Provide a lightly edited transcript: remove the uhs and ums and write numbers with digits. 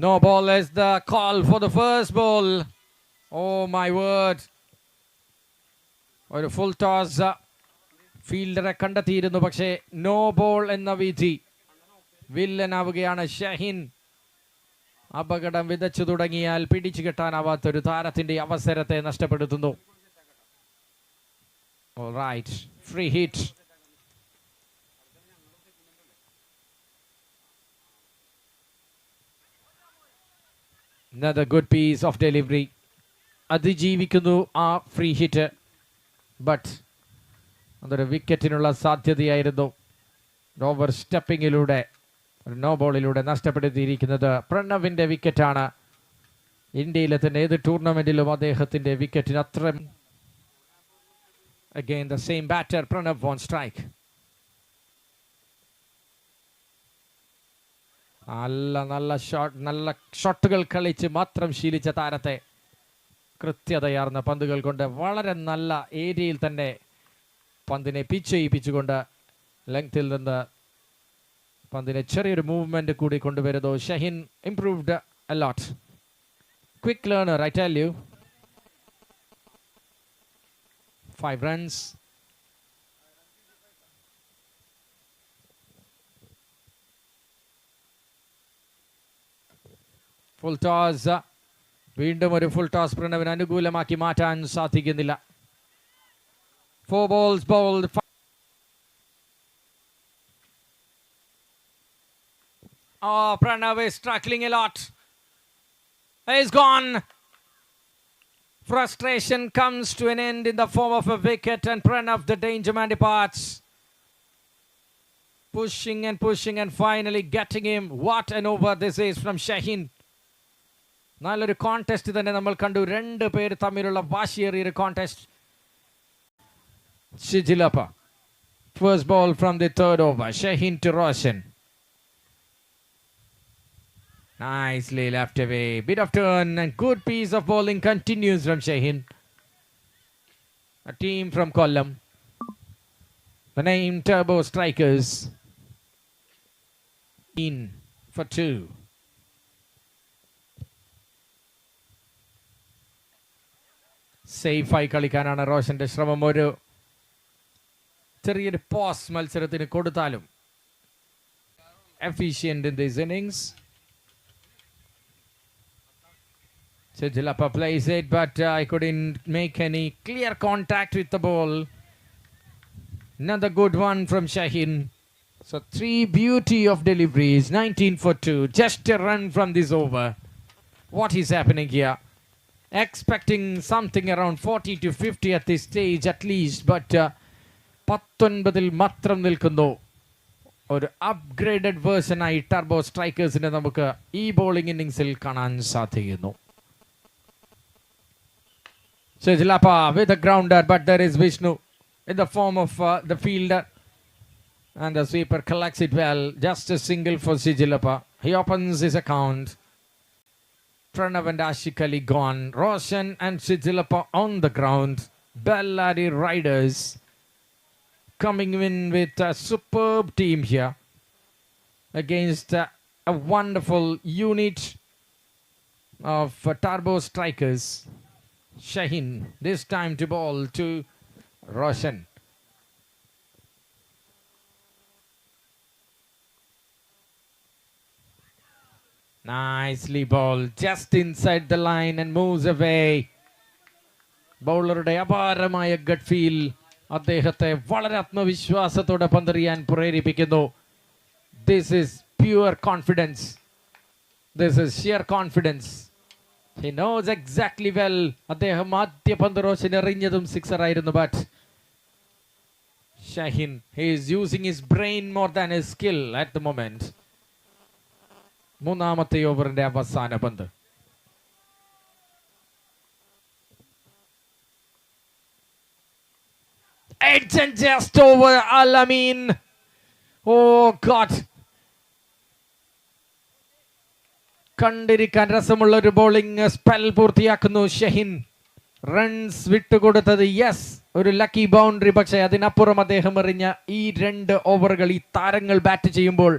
No ball is the call for the first ball. Oh my word. ഒരു full toss ഫീൽഡറെ കണ്ടെത്തിയിരുന്നു, പക്ഷേ no ball എന്ന വിധി. വില്ലനാവുകയാണ് ഷഹീൻ. അപകടം വിതച്ചു തുടങ്ങിയാൽ പിടിച്ചു കെട്ടാനാവാത്തൊരു താരത്തിന്റെ അവസരത്തെ നഷ്ടപ്പെടുത്തുന്നു. Alright, free hit. Another good piece of delivery. അതിജീവിക്കുന്നു ആ ഫ്രീ ഹിറ്റ്. ബട്ട് അതൊരു വിക്കറ്റിനുള്ള സാധ്യതയായിരുന്നു. Over സ്റ്റെപ്പിങ്ങിലൂടെ no ബോളിലൂടെ നഷ്ടപ്പെടുത്തിയിരിക്കുന്നത് പ്രണവിന്റെ വിക്കറ്റാണ്. ഇന്ത്യയിലെ തന്നെ ഏത് ടൂർണമെന്റിലും അദ്ദേഹത്തിന്റെ വിക്കറ്റിന് അത്ര. Again the same batter, Pranav on strike. നല്ല ഷോട്ടുകൾ കളിച്ച് മാത്രം ശീലിച്ച താരത്തെ കൃത്യതയാർന്ന പന്തുകൾ കൊണ്ട് വളരെ നല്ല ഏരിയയിൽ തന്നെ പന്തിനെ പിച്ച് ചെയ്യിപ്പിച്ചുകൊണ്ട് ലെങ്ത്തിൽ നിന്ന് പന്തിനെ ചെറിയൊരു മൂവ്മെന്റ് കൂടി കൊണ്ടുവരുന്നു. Shaheen improved a lot. Quick learner, I tell you. 5 runs. Full toss. വീണ്ടും ഒരു ഫുൾ ടോസ് പ്രണവിന് അനുകൂലമാക്കി മാറ്റാൻ സാധിക്കുന്നില്ല. 4 balls bowled. Oh, Pranav is struggling a lot. He's gone. Frustration comes to an end in the form of a wicket, and Pranav, the danger man, departs. Pushing and finally getting him. What an over this is from Shaheen. നല്ലൊരു contest തന്നെ നമ്മൾ കണ്ടു. 2 പേര് തമ്മിലുള്ള വാശിയേറിയൊരു contest. Shijilappa. First ball from the 3rd over. Shaheen to Roshan. Nicely left away. Bit of turn and good piece of bowling continues from Shaheen. A team from Kollam. The name Turbo Strikers. In for 2. സേഫായി കളിക്കാനാണ് റോഷന്റെ ശ്രമം. ഒരു ചെറിയൊരു pose മത്സരത്തിന് കൊടുത്താലും efficient in these innings. Shijilappa plays it, but I couldn't make any clear contact with the ball. Another good one from Shaheen. So 3 beauty of deliveries. 19 for 2. Just a run from this over. What is happening here? Expecting something around 40 to 50 at this stage at least, but 19 മാത്രം നിൽക്കുന്നു. ഒരു upgraded വേർഷനായി turbo സ്ട്രൈക്കേഴ്സിനെ നമുക്ക് ഈ bowling ഇന്നിംഗ്സിൽ കാണാൻ സാധിക്കുന്നു. Shijilappa with a grounder, but there is Vishnu in the form of the fielder, and the sweeper collects it well. Just a single for Shijilappa. He opens his account. Pranav and Ashik Ali gone. Roshan and Shijilappa on the ground. Bellary Riders coming in with a superb team here against a wonderful unit of Turbo Strikers. Shaheen this time to bowl to Roshan. Nicely bowled just inside the line and moves away. ബൗളറുടെ അപാരമായ gut feel അദ്ദേഹത്തെ വളരെ ആത്മവിശ്വാസത്തോടെ പന്തെറിയാൻ പ്രേരിപ്പിക്കുന്നു. This is pure confidence. This is shear confidence. He knows exactly well. അദ്ദേഹം ആദ്യ പന്ത് Roshan എറിഞ്ഞതും sixer ആയിരുന്നു. But Shaheen, he is using his brain more than his skill at the moment. മൂന്നാമത്തെ ഓവറിന്റെ അവസാന പന്ത്. It's just over Al-Amin. Oh God. കണ്ടിരിക്കാൻ രസമുള്ള ഒരു ബോളിംഗ് സ്പെൽ പൂർത്തിയാക്കുന്നു ഷഹീൻ. റൺസ് വിട്ടുകൊടുത്തത് യെസ് ഒരു ലക്കി ബൗണ്ടറി, പക്ഷേ അതിനപ്പുറം അദ്ദേഹം എറിഞ്ഞ ഈ 2 ഓവറുകൾ ഈ താരങ്ങൾ ബാറ്റ് ചെയ്യുമ്പോൾ